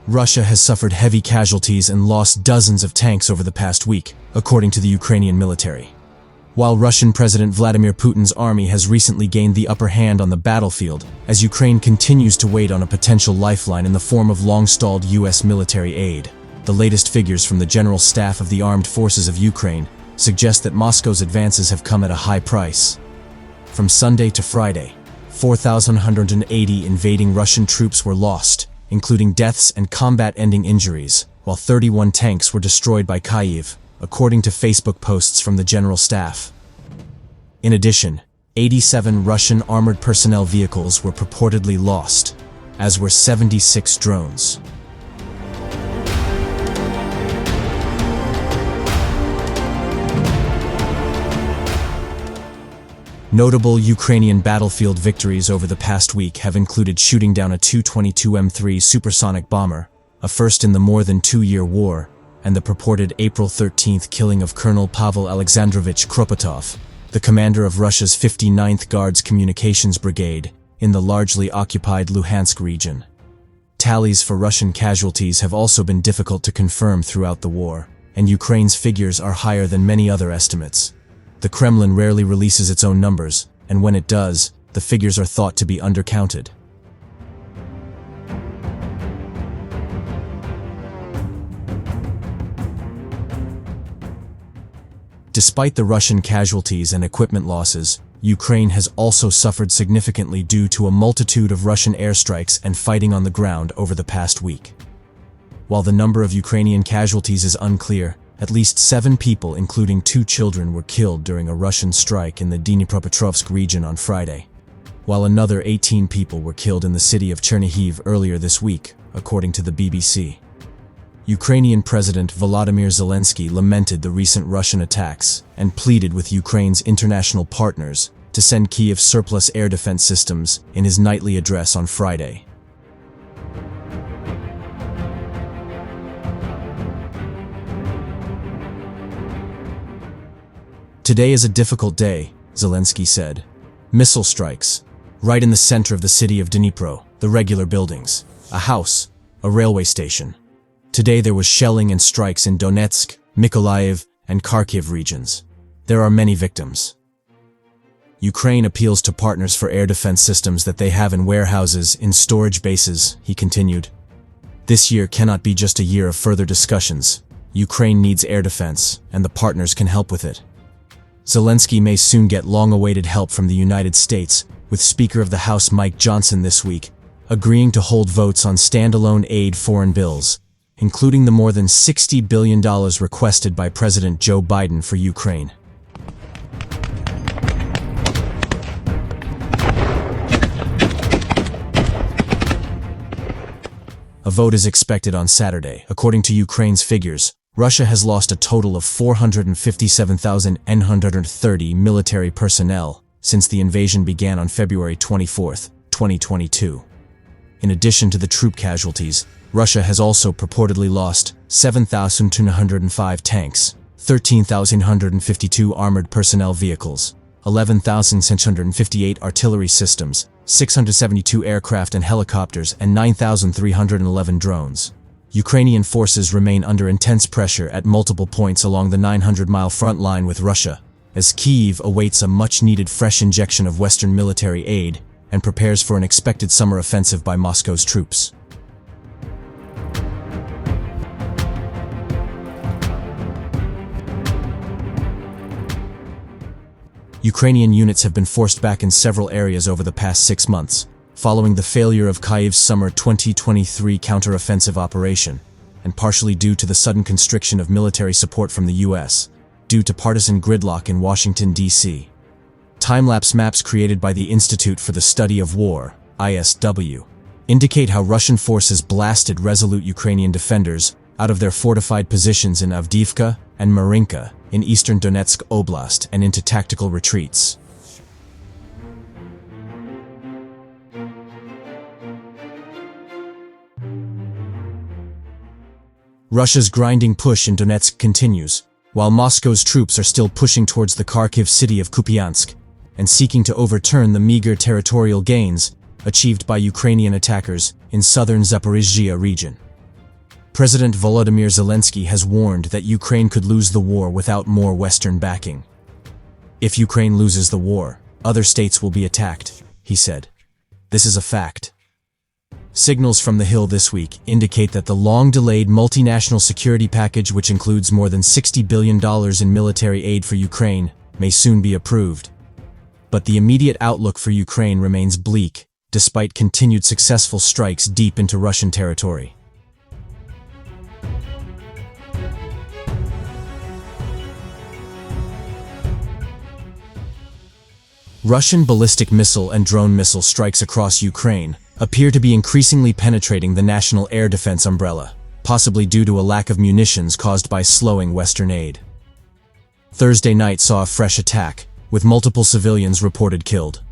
Russia has suffered heavy casualties and lost dozens of tanks over the past week, according to the Ukrainian military. While Russian President Vladimir Putin's army has recently gained the upper hand on the battlefield, as Ukraine continues to wait on a potential lifeline in the form of long-stalled U.S. military aid, the latest figures from the General Staff of the Armed Forces of Ukraine suggest that Moscow's advances have come at a high price. From Sunday to Friday, 4,180 invading Russian troops were lost, including deaths and combat-ending injuries, while 31 tanks were destroyed by Kyiv, according to Facebook posts from the General Staff. In addition, 87 Russian armored personnel vehicles were purportedly lost, as were 76 drones. Notable Ukrainian battlefield victories over the past week have included shooting down a Tu-22M3 supersonic bomber, a first in the more than two-year war, and the purported April 13th killing of Colonel Pavel Alexandrovich Kropotov, the commander of Russia's 59th Guards Communications Brigade, in the largely occupied Luhansk region. Tallies for Russian casualties have also been difficult to confirm throughout the war, and Ukraine's figures are higher than many other estimates. The Kremlin rarely releases its own numbers, and when it does, the figures are thought to be undercounted. Despite the Russian casualties and equipment losses, Ukraine has also suffered significantly due to a multitude of Russian airstrikes and fighting on the ground over the past week. While the number of Ukrainian casualties is unclear, at least 7 people, including 2 children, were killed during a Russian strike in the Dnipropetrovsk region on Friday, while another 18 people were killed in the city of Chernihiv earlier this week, according to the BBC. Ukrainian President Volodymyr Zelensky lamented the recent Russian attacks and pleaded with Ukraine's international partners to send Kyiv surplus air defense systems in his nightly address on Friday. "Today is a difficult day," Zelensky said. "Missile strikes, right in the center of the city of Dnipro, the regular buildings, a house, a railway station. Today there was shelling and strikes in Donetsk, Mykolaiv, and Kharkiv regions. There are many victims." Ukraine appeals to partners for air defense systems that they have in warehouses, in storage bases, he continued. "This year cannot be just a year of further discussions. Ukraine needs air defense, and the partners can help with it." Zelensky may soon get long-awaited help from the United States, with Speaker of the House Mike Johnson this week agreeing to hold votes on standalone aid foreign bills, including the more than $60 billion requested by President Joe Biden for Ukraine. A vote is expected on Saturday. According to Ukraine's figures, Russia has lost a total of 457,930 military personnel since the invasion began on February 24, 2022. In addition to the troop casualties, Russia has also purportedly lost 7,205 tanks, 13,152 armored personnel vehicles, 11,658 artillery systems, 672 aircraft and helicopters, and 9,311 drones. Ukrainian forces remain under intense pressure at multiple points along the 900-mile front line with Russia, as Kyiv awaits a much-needed fresh injection of Western military aid and prepares for an expected summer offensive by Moscow's troops. Ukrainian units have been forced back in several areas over the past 6 months, following the failure of Kyiv's summer 2023 counter-offensive operation, and partially due to the sudden constriction of military support from the U.S., due to partisan gridlock in Washington, D.C. Time-lapse maps created by the Institute for the Study of War, ISW, indicate how Russian forces blasted resolute Ukrainian defenders out of their fortified positions in Avdiivka and Marinka in eastern Donetsk Oblast and into tactical retreats. Russia's grinding push in Donetsk continues, while Moscow's troops are still pushing towards the Kharkiv city of Kupiansk and seeking to overturn the meager territorial gains achieved by Ukrainian attackers in southern Zaporizhzhia region. President Volodymyr Zelensky has warned that Ukraine could lose the war without more Western backing. If Ukraine loses the war, other states will be attacked, he said. This is a fact. Signals from the Hill this week indicate that the long-delayed multinational security package, which includes more than $60 billion in military aid for Ukraine, may soon be approved. But the immediate outlook for Ukraine remains bleak, despite continued successful strikes deep into Russian territory. Russian ballistic missile and drone missile strikes across Ukraine appear to be increasingly penetrating the national air defense umbrella, possibly due to a lack of munitions caused by slowing Western aid. Thursday night saw a fresh attack, with multiple civilians reported killed.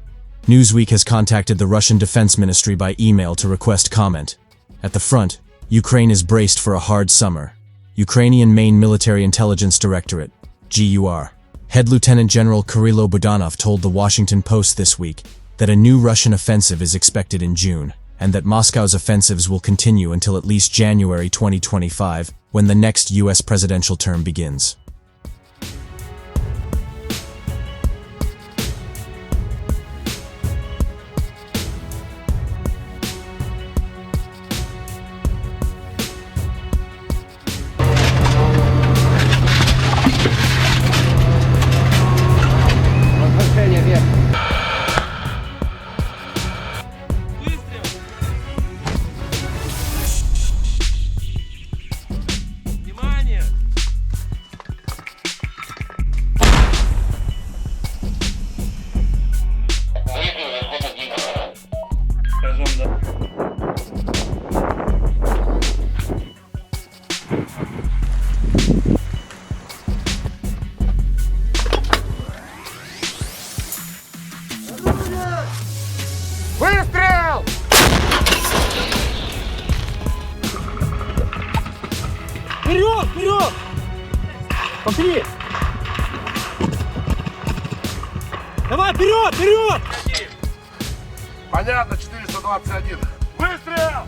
Newsweek has contacted the Russian Defense Ministry by email to request comment. At the front, Ukraine is braced for a hard summer. Ukrainian Main Military Intelligence Directorate, GUR, Head Lieutenant General Kirilo Budanov told the Washington Post this week that a new Russian offensive is expected in June, and that Moscow's offensives will continue until at least January 2025, when the next U.S. presidential term begins. Выстрел! Вперед, вперед! Пошли! Давай, вперед, вперед! Понятно, 421. Выстрел!